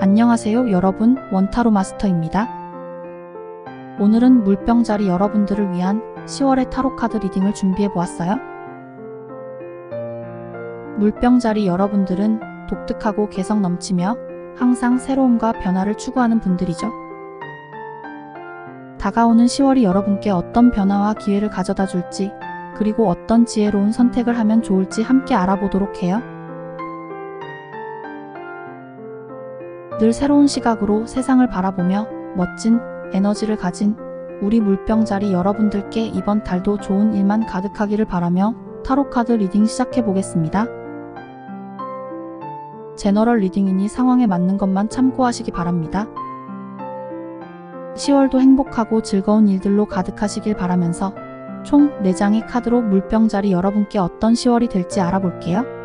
안녕하세요 여러분, 원타로 마스터입니다. 오늘은 물병자리 여러분들을 위한 10월의 타로카드 리딩을 준비해보았어요. 물병자리 여러분들은 독특하고 개성 넘치며 항상 새로움과 변화를 추구하는 분들이죠. 다가오는 10월이 여러분께 어떤 변화와 기회를 가져다 줄지, 그리고 어떤 지혜로운 선택을 하면 좋을지 함께 알아보도록 해요. 늘 새로운 시각으로 세상을 바라보며 멋진 에너지를 가진 우리 물병자리 여러분들께 이번 달도 좋은 일만 가득하기를 바라며 타로카드 리딩 시작해보겠습니다. 제너럴 리딩이니 상황에 맞는 것만 참고하시기 바랍니다. 10월도 행복하고 즐거운 일들로 가득하시길 바라면서 총 4장의 카드로 물병자리 여러분께 어떤 10월이 될지 알아볼게요.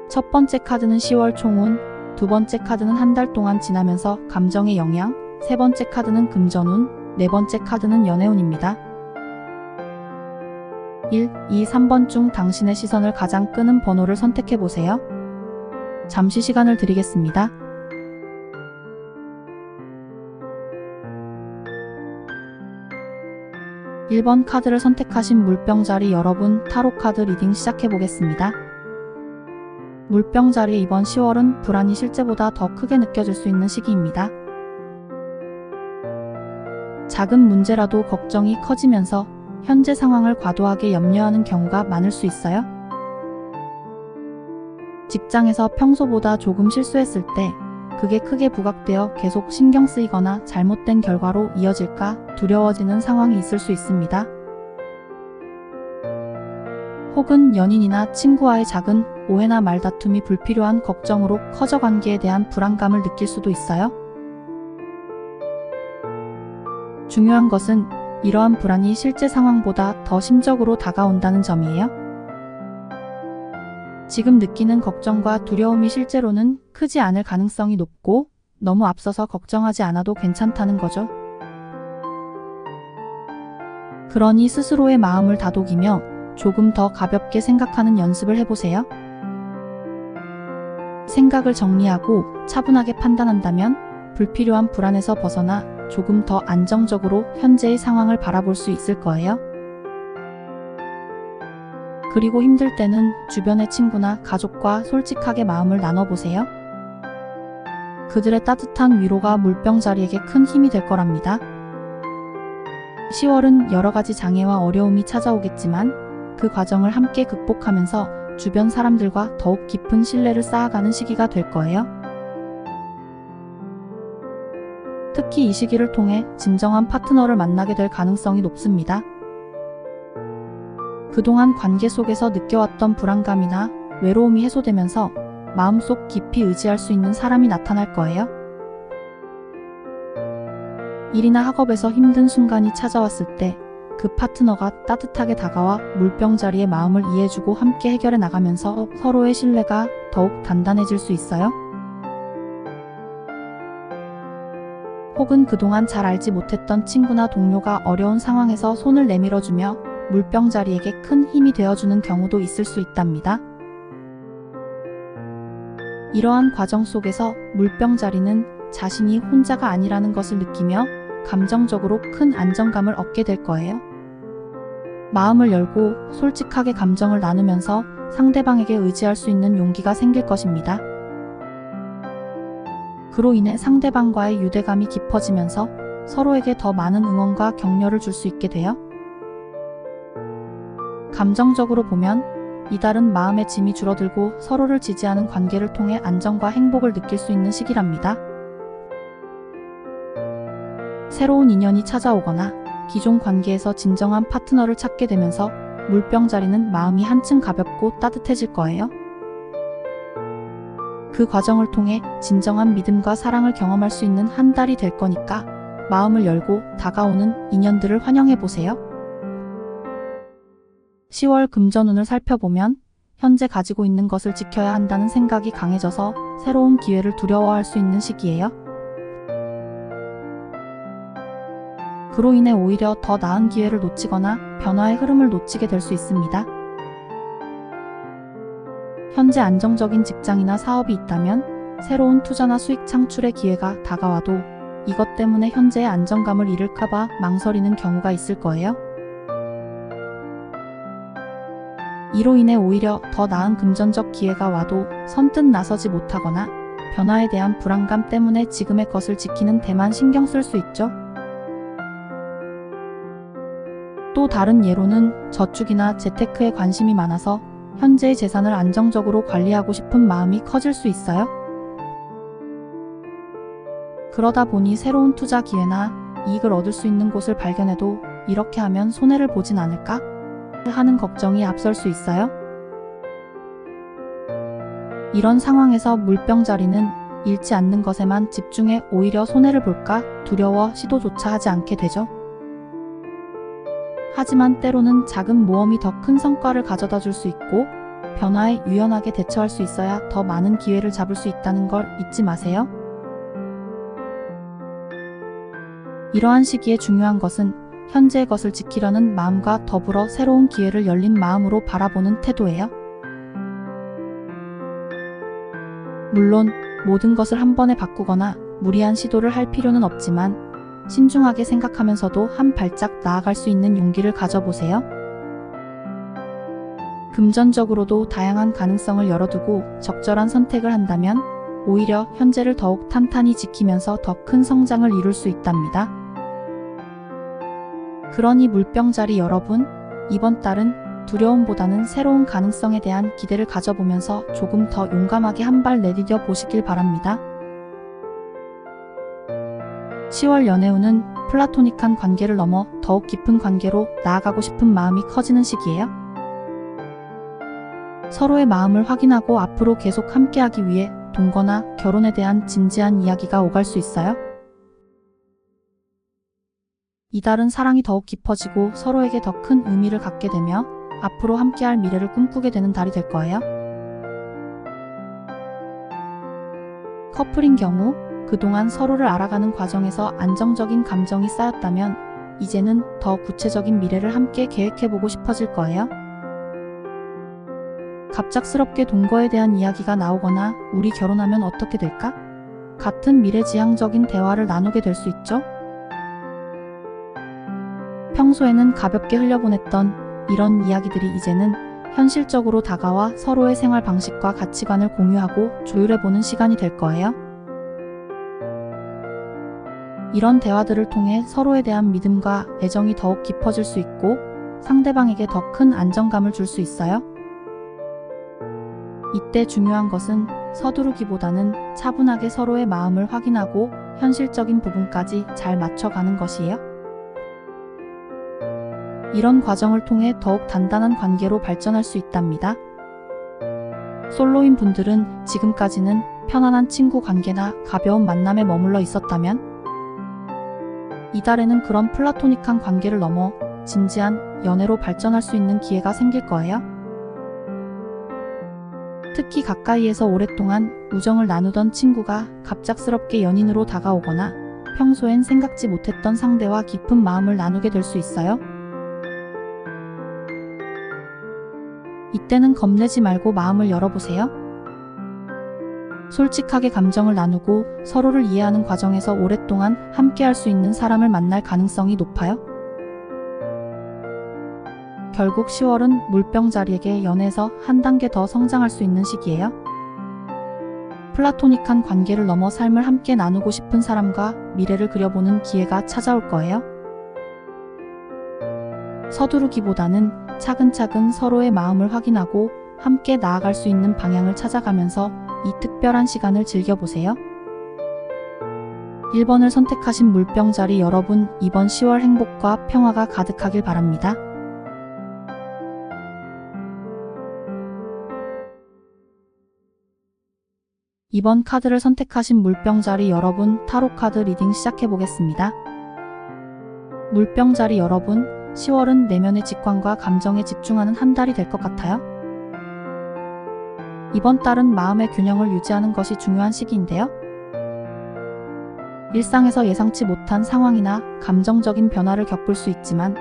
첫 번째 카드는 10월 총운, 두 번째 카드는 한 달 동안 지나면서 감정의 영향, 세 번째 카드는 금전운, 네 번째 카드는 연애운입니다. 1, 2, 3번 중 당신의 시선을 가장 끄는 번호를 선택해보세요. 잠시 시간을 드리겠습니다. (1번) 카드를 선택하신 물병자리 여러분, 타로카드 리딩 시작해보겠습니다. 물병자리의 이번 10월은 불안이 실제보다 더 크게 느껴질 수 있는 시기입니다. 작은 문제라도 걱정이 커지면서 현재 상황을 과도하게 염려하는 경우가 많을 수 있어요. 직장에서 평소보다 조금 실수했을 때 그게 크게 부각되어 계속 신경 쓰이거나 잘못된 결과로 이어질까 두려워지는 상황이 있을 수 있습니다. 혹은 연인이나 친구와의 작은 오해나 말다툼이 불필요한 걱정으로 커져 관계에 대한 불안감을 느낄 수도 있어요. 중요한 것은 이러한 불안이 실제 상황보다 더 심적으로 다가온다는 점이에요. 지금 느끼는 걱정과 두려움이 실제로는 크지 않을 가능성이 높고 너무 앞서서 걱정하지 않아도 괜찮다는 거죠. 그러니 스스로의 마음을 다독이며 조금 더 가볍게 생각하는 연습을 해보세요. 생각을 정리하고 차분하게 판단한다면 불필요한 불안에서 벗어나 조금 더 안정적으로 현재의 상황을 바라볼 수 있을 거예요. 그리고 힘들 때는 주변의 친구나 가족과 솔직하게 마음을 나눠보세요. 그들의 따뜻한 위로가 물병자리에게 큰 힘이 될 거랍니다. 10월은 여러 가지 장애와 어려움이 찾아오겠지만 그 과정을 함께 극복하면서 주변 사람들과 더욱 깊은 신뢰를 쌓아가는 시기가 될 거예요. 특히 이 시기를 통해 진정한 파트너를 만나게 될 가능성이 높습니다. 그동안 관계 속에서 느껴왔던 불안감이나 외로움이 해소되면서 마음속 깊이 의지할 수 있는 사람이 나타날 거예요. 일이나 학업에서 힘든 순간이 찾아왔을 때 그 파트너가 따뜻하게 다가와 물병자리의 마음을 이해해주고 함께 해결해 나가면서 서로의 신뢰가 더욱 단단해질 수 있어요. 혹은 그동안 잘 알지 못했던 친구나 동료가 어려운 상황에서 손을 내밀어주며 물병자리에게 큰 힘이 되어주는 경우도 있을 수 있답니다. 이러한 과정 속에서 물병자리는 자신이 혼자가 아니라는 것을 느끼며 감정적으로 큰 안정감을 얻게 될 거예요. 마음을 열고 솔직하게 감정을 나누면서 상대방에게 의지할 수 있는 용기가 생길 것입니다. 그로 인해 상대방과의 유대감이 깊어지면서 서로에게 더 많은 응원과 격려를 줄 수 있게 돼요. 감정적으로 보면 이달은 마음의 짐이 줄어들고 서로를 지지하는 관계를 통해 안정과 행복을 느낄 수 있는 시기랍니다. 새로운 인연이 찾아오거나 기존 관계에서 진정한 파트너를 찾게 되면서 물병자리는 마음이 한층 가볍고 따뜻해질 거예요. 그 과정을 통해 진정한 믿음과 사랑을 경험할 수 있는 한 달이 될 거니까 마음을 열고 다가오는 인연들을 환영해보세요. 10월 금전운을 살펴보면 현재 가지고 있는 것을 지켜야 한다는 생각이 강해져서 새로운 기회를 두려워할 수 있는 시기예요. 그로 인해 오히려 더 나은 기회를 놓치거나 변화의 흐름을 놓치게 될 수 있습니다. 현재 안정적인 직장이나 사업이 있다면 새로운 투자나 수익 창출의 기회가 다가와도 이것 때문에 현재의 안정감을 잃을까봐 망설이는 경우가 있을 거예요. 이로 인해 오히려 더 나은 금전적 기회가 와도 선뜻 나서지 못하거나 변화에 대한 불안감 때문에 지금의 것을 지키는 데만 신경 쓸 수 있죠. 또 다른 예로는 저축이나 재테크에 관심이 많아서 현재의 재산을 안정적으로 관리하고 싶은 마음이 커질 수 있어요. 그러다 보니 새로운 투자 기회나 이익을 얻을 수 있는 곳을 발견해도 이렇게 하면 손해를 보진 않을까 하는 걱정이 앞설 수 있어요. 이런 상황에서 물병자리는 잃지 않는 것에만 집중해 오히려 손해를 볼까 두려워 시도조차 하지 않게 되죠. 하지만 때로는 작은 모험이 더 큰 성과를 가져다 줄 수 있고 변화에 유연하게 대처할 수 있어야 더 많은 기회를 잡을 수 있다는 걸 잊지 마세요. 이러한 시기에 중요한 것은 현재의 것을 지키려는 마음과 더불어 새로운 기회를 열린 마음으로 바라보는 태도예요. 물론 모든 것을 한 번에 바꾸거나 무리한 시도를 할 필요는 없지만 신중하게 생각하면서도 한 발짝 나아갈 수 있는 용기를 가져보세요. 금전적으로도 다양한 가능성을 열어두고 적절한 선택을 한다면 오히려 현재를 더욱 탄탄히 지키면서 더 큰 성장을 이룰 수 있답니다. 그러니 물병자리 여러분, 이번 달은 두려움보다는 새로운 가능성에 대한 기대를 가져보면서 조금 더 용감하게 한 발 내디뎌 보시길 바랍니다. 10월 연애운은 플라토닉한 관계를 넘어 더욱 깊은 관계로 나아가고 싶은 마음이 커지는 시기예요. 서로의 마음을 확인하고 앞으로 계속 함께하기 위해 동거나 결혼에 대한 진지한 이야기가 오갈 수 있어요. 이달은 사랑이 더욱 깊어지고 서로에게 더 큰 의미를 갖게 되며 앞으로 함께할 미래를 꿈꾸게 되는 달이 될 거예요. 커플인 경우 그동안 서로를 알아가는 과정에서 안정적인 감정이 쌓였다면 이제는 더 구체적인 미래를 함께 계획해보고 싶어질 거예요. 갑작스럽게 동거에 대한 이야기가 나오거나 우리 결혼하면 어떻게 될까? 같은 미래지향적인 대화를 나누게 될 수 있죠. 평소에는 가볍게 흘려보냈던 이런 이야기들이 이제는 현실적으로 다가와 서로의 생활 방식과 가치관을 공유하고 조율해보는 시간이 될 거예요. 이런 대화들을 통해 서로에 대한 믿음과 애정이 더욱 깊어질 수 있고 상대방에게 더 큰 안정감을 줄 수 있어요. 이때 중요한 것은 서두르기보다는 차분하게 서로의 마음을 확인하고 현실적인 부분까지 잘 맞춰가는 것이에요. 이런 과정을 통해 더욱 단단한 관계로 발전할 수 있답니다. 솔로인 분들은 지금까지는 편안한 친구 관계나 가벼운 만남에 머물러 있었다면 이달에는 그런 플라토닉한 관계를 넘어 진지한 연애로 발전할 수 있는 기회가 생길 거예요. 특히 가까이에서 오랫동안 우정을 나누던 친구가 갑작스럽게 연인으로 다가오거나 평소엔 생각지 못했던 상대와 깊은 마음을 나누게 될 수 있어요. 이때는 겁내지 말고 마음을 열어보세요. 솔직하게 감정을 나누고 서로를 이해하는 과정에서 오랫동안 함께할 수 있는 사람을 만날 가능성이 높아요. 결국 10월은 물병자리에게 연애에서 한 단계 더 성장할 수 있는 시기예요. 플라토닉한 관계를 넘어 삶을 함께 나누고 싶은 사람과 미래를 그려보는 기회가 찾아올 거예요. 서두르기보다는 차근차근 서로의 마음을 확인하고 함께 나아갈 수 있는 방향을 찾아가면서 이 특별한 시간을 즐겨보세요. 1번을 선택하신 물병자리 여러분, 이번 10월 행복과 평화가 가득하길 바랍니다. 이번 카드를 선택하신 물병자리 여러분, 타로 카드 리딩 시작해보겠습니다. 물병자리 여러분, 10월은 내면의 직관과 감정에 집중하는 한 달이 될 것 같아요. 이번 달은 마음의 균형을 유지하는 것이 중요한 시기인데요. 일상에서 예상치 못한 상황이나 감정적인 변화를 겪을 수 있지만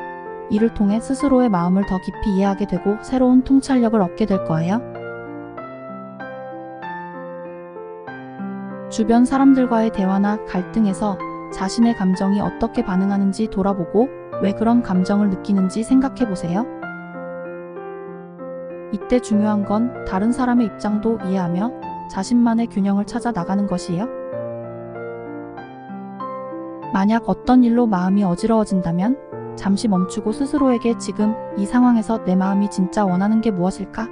이를 통해 스스로의 마음을 더 깊이 이해하게 되고 새로운 통찰력을 얻게 될 거예요. 주변 사람들과의 대화나 갈등에서 자신의 감정이 어떻게 반응하는지 돌아보고 왜 그런 감정을 느끼는지 생각해 보세요. 이때 중요한 건 다른 사람의 입장도 이해하며 자신만의 균형을 찾아 나가는 것이에요. 만약 어떤 일로 마음이 어지러워진다면 잠시 멈추고 스스로에게 지금 이 상황에서 내 마음이 진짜 원하는 게 무엇일까?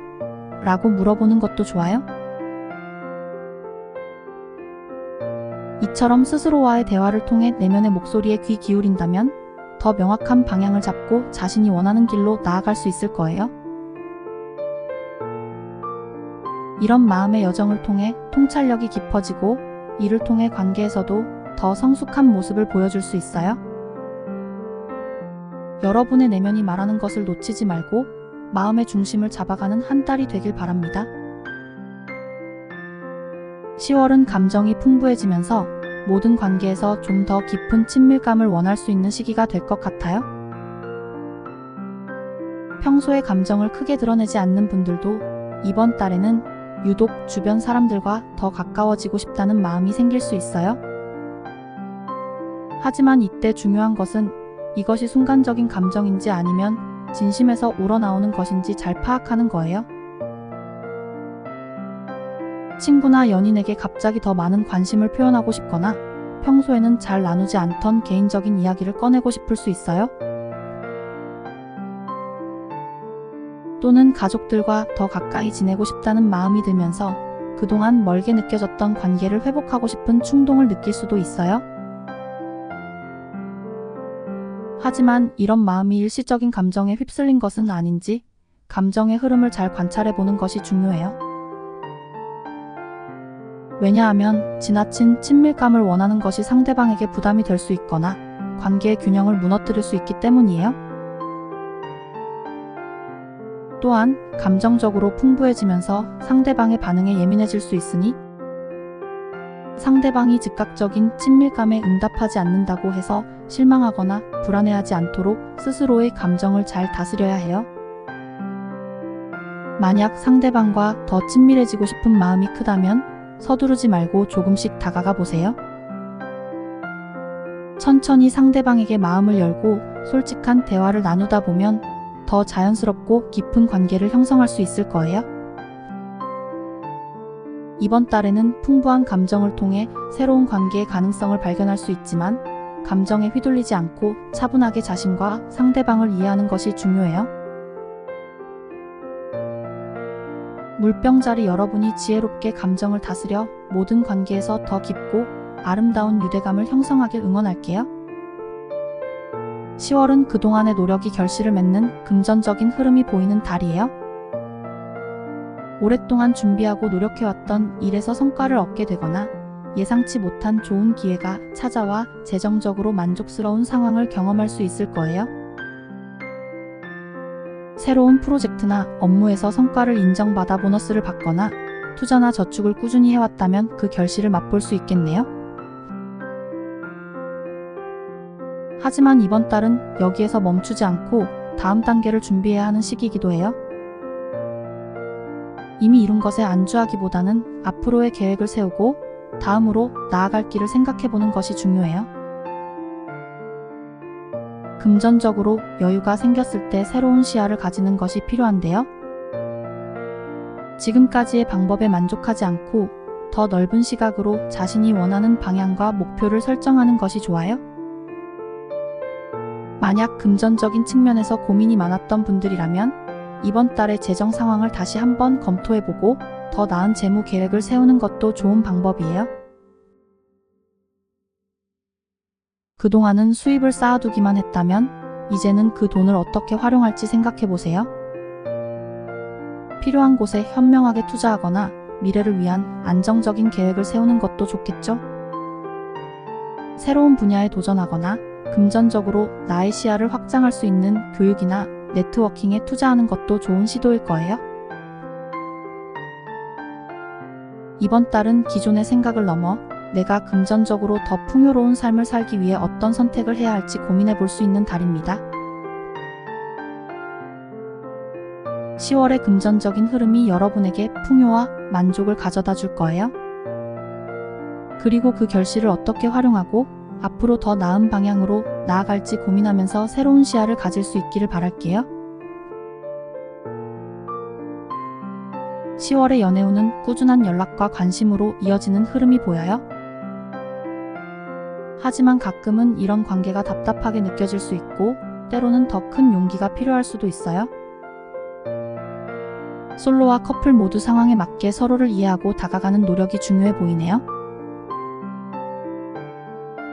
라고 물어보는 것도 좋아요. 이처럼 스스로와의 대화를 통해 내면의 목소리에 귀 기울인다면 더 명확한 방향을 잡고 자신이 원하는 길로 나아갈 수 있을 거예요. 이런 마음의 여정을 통해 통찰력이 깊어지고 이를 통해 관계에서도 더 성숙한 모습을 보여줄 수 있어요. 여러분의 내면이 말하는 것을 놓치지 말고 마음의 중심을 잡아가는 한 달이 되길 바랍니다. 10월은 감정이 풍부해지면서 모든 관계에서 좀 더 깊은 친밀감을 원할 수 있는 시기가 될 것 같아요. 평소에 감정을 크게 드러내지 않는 분들도 이번 달에는 유독 주변 사람들과 더 가까워지고 싶다는 마음이 생길 수 있어요. 하지만 이때 중요한 것은 이것이 순간적인 감정인지 아니면 진심에서 우러나오는 것인지 잘 파악하는 거예요. 친구나 연인에게 갑자기 더 많은 관심을 표현하고 싶거나 평소에는 잘 나누지 않던 개인적인 이야기를 꺼내고 싶을 수 있어요. 또는 가족들과 더 가까이 지내고 싶다는 마음이 들면서 그동안 멀게 느껴졌던 관계를 회복하고 싶은 충동을 느낄 수도 있어요. 하지만 이런 마음이 일시적인 감정에 휩쓸린 것은 아닌지 감정의 흐름을 잘 관찰해 보는 것이 중요해요. 왜냐하면 지나친 친밀감을 원하는 것이 상대방에게 부담이 될 수 있거나 관계의 균형을 무너뜨릴 수 있기 때문이에요. 또한 감정적으로 풍부해지면서 상대방의 반응에 예민해질 수 있으니 상대방이 즉각적인 친밀감에 응답하지 않는다고 해서 실망하거나 불안해하지 않도록 스스로의 감정을 잘 다스려야 해요. 만약 상대방과 더 친밀해지고 싶은 마음이 크다면 서두르지 말고 조금씩 다가가 보세요. 천천히 상대방에게 마음을 열고 솔직한 대화를 나누다 보면 더 자연스럽고 깊은 관계를 형성할 수 있을 거예요. 이번 달에는 풍부한 감정을 통해 새로운 관계의 가능성을 발견할 수 있지만 감정에 휘둘리지 않고 차분하게 자신과 상대방을 이해하는 것이 중요해요. 물병자리 여러분이 지혜롭게 감정을 다스려 모든 관계에서 더 깊고 아름다운 유대감을 형성하길 응원할게요. 10월은 그동안의 노력이 결실을 맺는 금전적인 흐름이 보이는 달이에요. 오랫동안 준비하고 노력해왔던 일에서 성과를 얻게 되거나 예상치 못한 좋은 기회가 찾아와 재정적으로 만족스러운 상황을 경험할 수 있을 거예요. 새로운 프로젝트나 업무에서 성과를 인정받아 보너스를 받거나 투자나 저축을 꾸준히 해왔다면 그 결실을 맛볼 수 있겠네요. 하지만 이번 달은 여기에서 멈추지 않고 다음 단계를 준비해야 하는 시기이기도 해요. 이미 이룬 것에 안주하기보다는 앞으로의 계획을 세우고 다음으로 나아갈 길을 생각해보는 것이 중요해요. 금전적으로 여유가 생겼을 때 새로운 시야를 가지는 것이 필요한데요. 지금까지의 방법에 만족하지 않고 더 넓은 시각으로 자신이 원하는 방향과 목표를 설정하는 것이 좋아요. 만약 금전적인 측면에서 고민이 많았던 분들이라면 이번 달의 재정 상황을 다시 한번 검토해보고 더 나은 재무 계획을 세우는 것도 좋은 방법이에요. 그동안은 수입을 쌓아두기만 했다면 이제는 그 돈을 어떻게 활용할지 생각해보세요. 필요한 곳에 현명하게 투자하거나 미래를 위한 안정적인 계획을 세우는 것도 좋겠죠? 새로운 분야에 도전하거나 금전적으로 나의 시야를 확장할 수 있는 교육이나 네트워킹에 투자하는 것도 좋은 시도일 거예요. 이번 달은 기존의 생각을 넘어 내가 금전적으로 더 풍요로운 삶을 살기 위해 어떤 선택을 해야 할지 고민해 볼 수 있는 달입니다. 10월의 금전적인 흐름이 여러분에게 풍요와 만족을 가져다 줄 거예요. 그리고 그 결실을 어떻게 활용하고 앞으로 더 나은 방향으로 나아갈지 고민하면서 새로운 시야를 가질 수 있기를 바랄게요. 10월의 연애운은 꾸준한 연락과 관심으로 이어지는 흐름이 보여요. 하지만 가끔은 이런 관계가 답답하게 느껴질 수 있고 때로는 더 큰 용기가 필요할 수도 있어요. 솔로와 커플 모두 상황에 맞게 서로를 이해하고 다가가는 노력이 중요해 보이네요.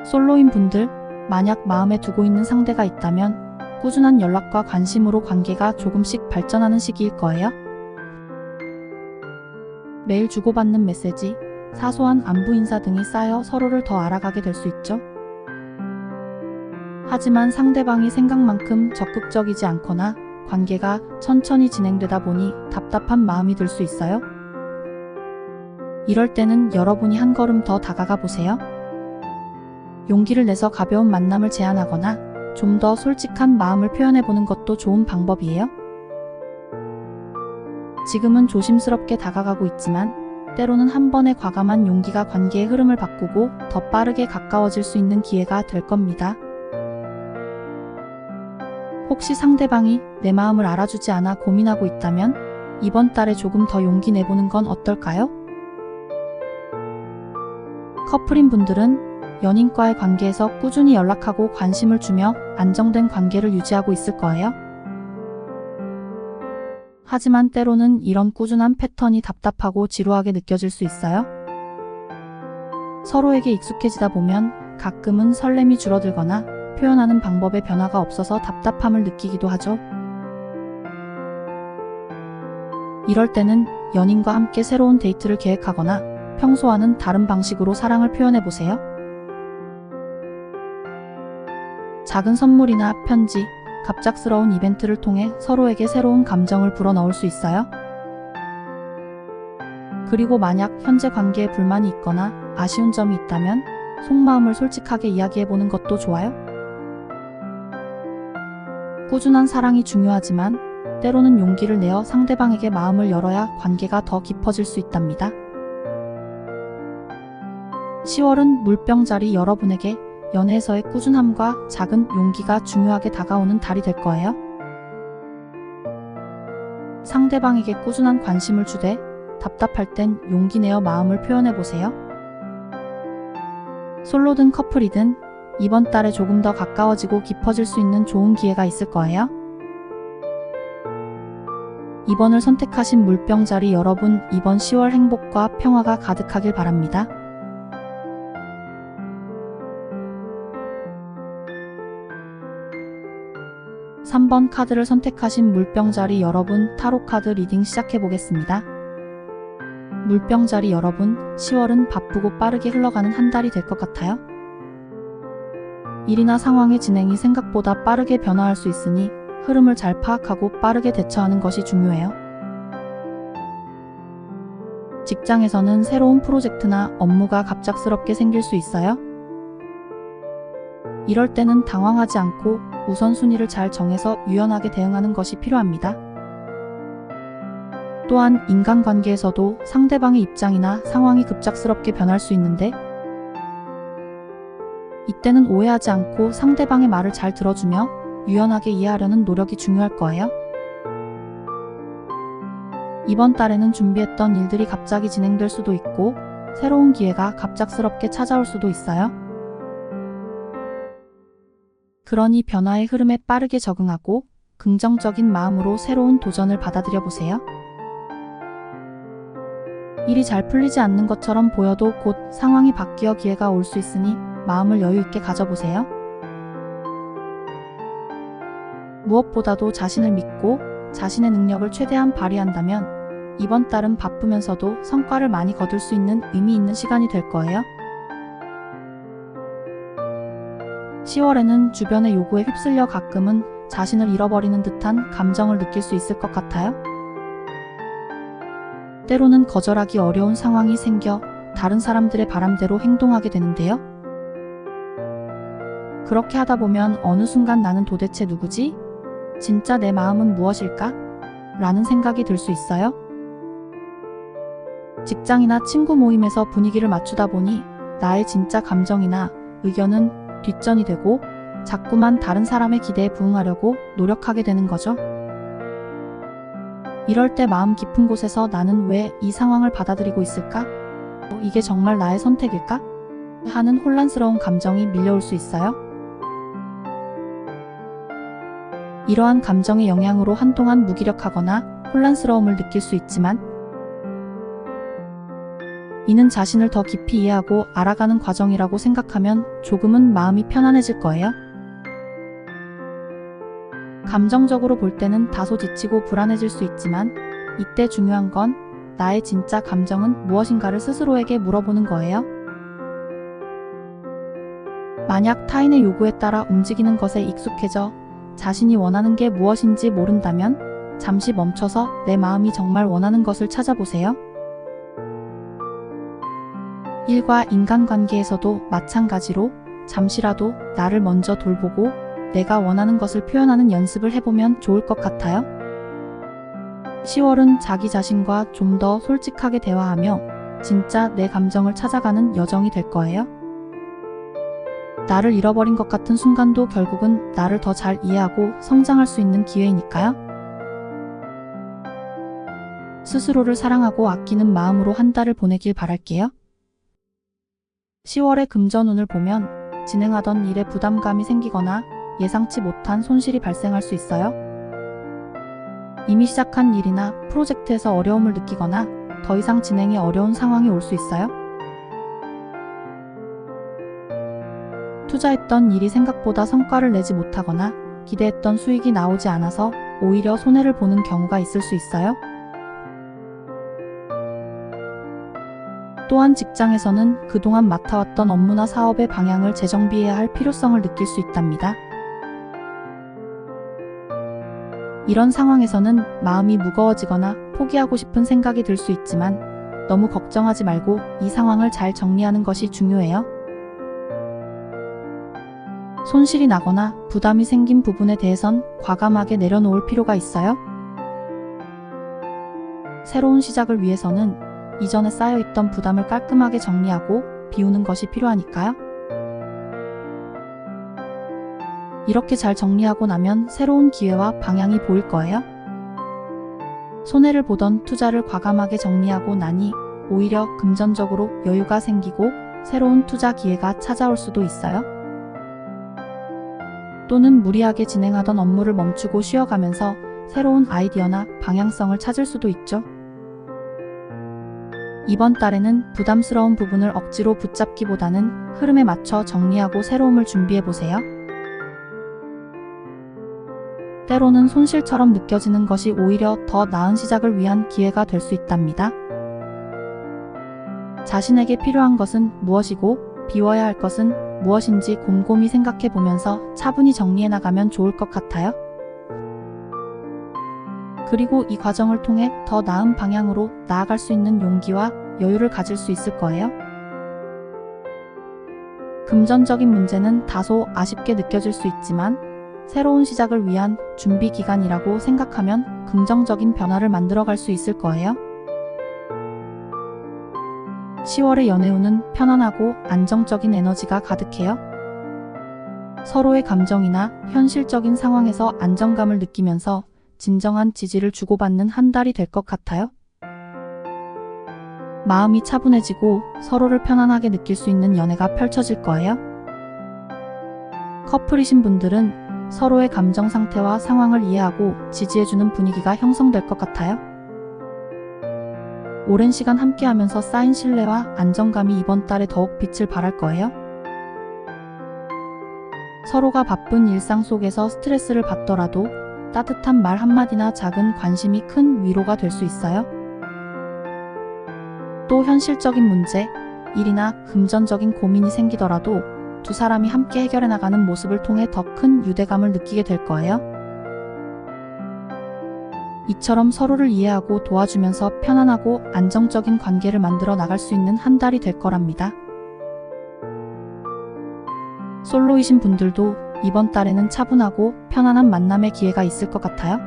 솔로인 분들, 만약 마음에 두고 있는 상대가 있다면 꾸준한 연락과 관심으로 관계가 조금씩 발전하는 시기일 거예요. 매일 주고받는 메시지, 사소한 안부 인사 등이 쌓여 서로를 더 알아가게 될 수 있죠. 하지만 상대방이 생각만큼 적극적이지 않거나 관계가 천천히 진행되다 보니 답답한 마음이 들 수 있어요. 이럴 때는 여러분이 한 걸음 더 다가가 보세요. 용기를 내서 가벼운 만남을 제안하거나 좀 더 솔직한 마음을 표현해보는 것도 좋은 방법이에요. 지금은 조심스럽게 다가가고 있지만 때로는 한 번의 과감한 용기가 관계의 흐름을 바꾸고 더 빠르게 가까워질 수 있는 기회가 될 겁니다. 혹시 상대방이 내 마음을 알아주지 않아 고민하고 있다면 이번 달에 조금 더 용기 내보는 건 어떨까요? 커플인 분들은 연인과의 관계에서 꾸준히 연락하고 관심을 주며 안정된 관계를 유지하고 있을 거예요. 하지만 때로는 이런 꾸준한 패턴이 답답하고 지루하게 느껴질 수 있어요. 서로에게 익숙해지다 보면 가끔은 설렘이 줄어들거나 표현하는 방법에 변화가 없어서 답답함을 느끼기도 하죠. 이럴 때는 연인과 함께 새로운 데이트를 계획하거나 평소와는 다른 방식으로 사랑을 표현해보세요. 작은 선물이나 편지, 갑작스러운 이벤트를 통해 서로에게 새로운 감정을 불어넣을 수 있어요. 그리고 만약 현재 관계에 불만이 있거나 아쉬운 점이 있다면 속마음을 솔직하게 이야기해보는 것도 좋아요. 꾸준한 사랑이 중요하지만 때로는 용기를 내어 상대방에게 마음을 열어야 관계가 더 깊어질 수 있답니다. 10월은 물병자리 여러분에게 연애에서의 꾸준함과 작은 용기가 중요하게 다가오는 달이 될 거예요. 상대방에게 꾸준한 관심을 주되 답답할 땐 용기 내어 마음을 표현해보세요. 솔로든 커플이든 이번 달에 조금 더 가까워지고 깊어질 수 있는 좋은 기회가 있을 거예요. 2번을 선택하신 물병자리 여러분, 이번 10월 행복과 평화가 가득하길 바랍니다. 3번 카드를 선택하신 물병자리 여러분, 타로 카드 리딩 시작해보겠습니다. 물병자리 여러분, 10월은 바쁘고 빠르게 흘러가는 한 달이 될 것 같아요. 일이나 상황의 진행이 생각보다 빠르게 변화할 수 있으니 흐름을 잘 파악하고 빠르게 대처하는 것이 중요해요. 직장에서는 새로운 프로젝트나 업무가 갑작스럽게 생길 수 있어요. 이럴 때는 당황하지 않고 우선순위를 잘 정해서 유연하게 대응하는 것이 필요합니다. 또한 인간관계에서도 상대방의 입장이나 상황이 급작스럽게 변할 수 있는데 이때는 오해하지 않고 상대방의 말을 잘 들어주며 유연하게 이해하려는 노력이 중요할 거예요. 이번 달에는 준비했던 일들이 갑자기 진행될 수도 있고 새로운 기회가 갑작스럽게 찾아올 수도 있어요. 그러니 변화의 흐름에 빠르게 적응하고 긍정적인 마음으로 새로운 도전을 받아들여 보세요. 일이 잘 풀리지 않는 것처럼 보여도 곧 상황이 바뀌어 기회가 올 수 있으니 마음을 여유 있게 가져보세요. 무엇보다도 자신을 믿고 자신의 능력을 최대한 발휘한다면 이번 달은 바쁘면서도 성과를 많이 거둘 수 있는 의미 있는 시간이 될 거예요. 10월에는 주변의 요구에 휩쓸려 가끔은 자신을 잃어버리는 듯한 감정을 느낄 수 있을 것 같아요. 때로는 거절하기 어려운 상황이 생겨 다른 사람들의 바람대로 행동하게 되는데요. 그렇게 하다 보면 어느 순간 나는 도대체 누구지? 진짜 내 마음은 무엇일까? 라는 생각이 들 수 있어요. 직장이나 친구 모임에서 분위기를 맞추다 보니 나의 진짜 감정이나 의견은 뒷전이 되고 자꾸만 다른 사람의 기대에 부응하려고 노력하게 되는 거죠. 이럴 때 마음 깊은 곳에서 나는 왜 이 상황을 받아들이고 있을까? 이게 정말 나의 선택일까? 하는 혼란스러운 감정이 밀려올 수 있어요. 이러한 감정의 영향으로 한동안 무기력하거나 혼란스러움을 느낄 수 있지만 이는 자신을 더 깊이 이해하고 알아가는 과정이라고 생각하면 조금은 마음이 편안해질 거예요. 감정적으로 볼 때는 다소 지치고 불안해질 수 있지만 이때 중요한 건 나의 진짜 감정은 무엇인가를 스스로에게 물어보는 거예요. 만약 타인의 요구에 따라 움직이는 것에 익숙해져 자신이 원하는 게 무엇인지 모른다면 잠시 멈춰서 내 마음이 정말 원하는 것을 찾아보세요. 일과 인간관계에서도 마찬가지로 잠시라도 나를 먼저 돌보고 내가 원하는 것을 표현하는 연습을 해보면 좋을 것 같아요. 10월은 자기 자신과 좀 더 솔직하게 대화하며 진짜 내 감정을 찾아가는 여정이 될 거예요. 나를 잃어버린 것 같은 순간도 결국은 나를 더 잘 이해하고 성장할 수 있는 기회이니까요. 스스로를 사랑하고 아끼는 마음으로 한 달을 보내길 바랄게요. 10월의 금전운을 보면 진행하던 일에 부담감이 생기거나 예상치 못한 손실이 발생할 수 있어요. 이미 시작한 일이나 프로젝트에서 어려움을 느끼거나 더 이상 진행이 어려운 상황이 올 수 있어요. 투자했던 일이 생각보다 성과를 내지 못하거나 기대했던 수익이 나오지 않아서 오히려 손해를 보는 경우가 있을 수 있어요. 또한 직장에서는 그동안 맡아왔던 업무나 사업의 방향을 재정비해야 할 필요성을 느낄 수 있답니다. 이런 상황에서는 마음이 무거워지거나 포기하고 싶은 생각이 들 수 있지만 너무 걱정하지 말고 이 상황을 잘 정리하는 것이 중요해요. 손실이 나거나 부담이 생긴 부분에 대해선 과감하게 내려놓을 필요가 있어요. 새로운 시작을 위해서는 이전에 쌓여있던 부담을 깔끔하게 정리하고 비우는 것이 필요하니까요. 이렇게 잘 정리하고 나면 새로운 기회와 방향이 보일 거예요. 손해를 보던 투자를 과감하게 정리하고 나니 오히려 금전적으로 여유가 생기고 새로운 투자 기회가 찾아올 수도 있어요. 또는 무리하게 진행하던 업무를 멈추고 쉬어가면서 새로운 아이디어나 방향성을 찾을 수도 있죠. 이번 달에는 부담스러운 부분을 억지로 붙잡기보다는 흐름에 맞춰 정리하고 새로움을 준비해보세요. 때로는 손실처럼 느껴지는 것이 오히려 더 나은 시작을 위한 기회가 될 수 있답니다. 자신에게 필요한 것은 무엇이고 비워야 할 것은 무엇인지 곰곰이 생각해 보면서 차분히 정리해 나가면 좋을 것 같아요. 그리고 이 과정을 통해 더 나은 방향으로 나아갈 수 있는 용기와 여유를 가질 수 있을 거예요. 금전적인 문제는 다소 아쉽게 느껴질 수 있지만 새로운 시작을 위한 준비 기간이라고 생각하면 긍정적인 변화를 만들어갈 수 있을 거예요. 10월의 연애운은 편안하고 안정적인 에너지가 가득해요. 서로의 감정이나 현실적인 상황에서 안정감을 느끼면서 진정한 지지를 주고받는 한 달이 될 것 같아요. 마음이 차분해지고 서로를 편안하게 느낄 수 있는 연애가 펼쳐질 거예요. 커플이신 분들은 서로의 감정 상태와 상황을 이해하고 지지해주는 분위기가 형성될 것 같아요. 오랜 시간 함께하면서 쌓인 신뢰와 안정감이 이번 달에 더욱 빛을 발할 거예요. 서로가 바쁜 일상 속에서 스트레스를 받더라도 따뜻한 말 한마디나 작은 관심이 큰 위로가 될 수 있어요. 또 현실적인 문제, 일이나 금전적인 고민이 생기더라도 두 사람이 함께 해결해 나가는 모습을 통해 더 큰 유대감을 느끼게 될 거예요. 이처럼 서로를 이해하고 도와주면서 편안하고 안정적인 관계를 만들어 나갈 수 있는 한 달이 될 거랍니다. 솔로이신 분들도 이번 달에는 차분하고 편안한 만남의 기회가 있을 것 같아요.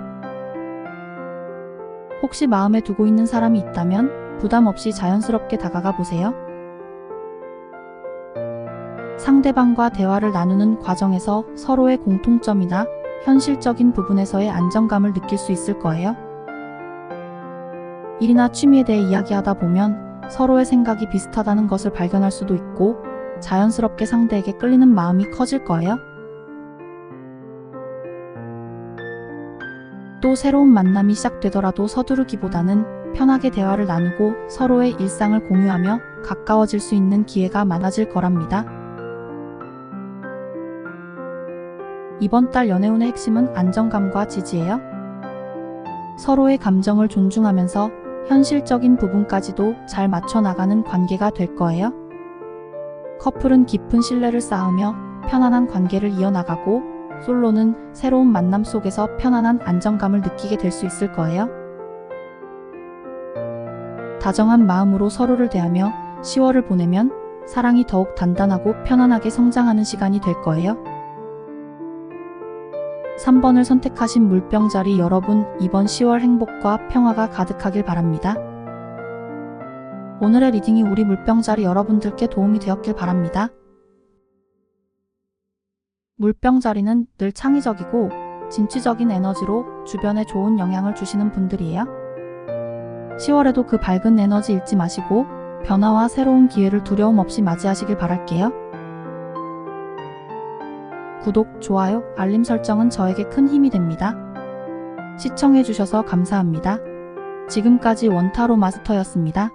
혹시 마음에 두고 있는 사람이 있다면 부담 없이 자연스럽게 다가가 보세요. 상대방과 대화를 나누는 과정에서 서로의 공통점이나 현실적인 부분에서의 안정감을 느낄 수 있을 거예요. 일이나 취미에 대해 이야기하다 보면 서로의 생각이 비슷하다는 것을 발견할 수도 있고 자연스럽게 상대에게 끌리는 마음이 커질 거예요. 또 새로운 만남이 시작되더라도 서두르기보다는 편하게 대화를 나누고 서로의 일상을 공유하며 가까워질 수 있는 기회가 많아질 거랍니다. 이번 달 연애운의 핵심은 안정감과 지지예요. 서로의 감정을 존중하면서 현실적인 부분까지도 잘 맞춰 나가는 관계가 될 거예요. 커플은 깊은 신뢰를 쌓으며 편안한 관계를 이어나가고 솔로는 새로운 만남 속에서 편안한 안정감을 느끼게 될 수 있을 거예요. 다정한 마음으로 서로를 대하며 10월을 보내면 사랑이 더욱 단단하고 편안하게 성장하는 시간이 될 거예요. 3번을 선택하신 물병자리 여러분, 이번 10월 행복과 평화가 가득하길 바랍니다. 오늘의 리딩이 우리 물병자리 여러분들께 도움이 되었길 바랍니다. 물병자리는 늘 창의적이고 진취적인 에너지로 주변에 좋은 영향을 주시는 분들이에요. 10월에도 그 밝은 에너지 잃지 마시고 변화와 새로운 기회를 두려움 없이 맞이하시길 바랄게요. 구독, 좋아요, 알림 설정은 저에게 큰 힘이 됩니다. 시청해주셔서 감사합니다. 지금까지 원타로 마스터였습니다.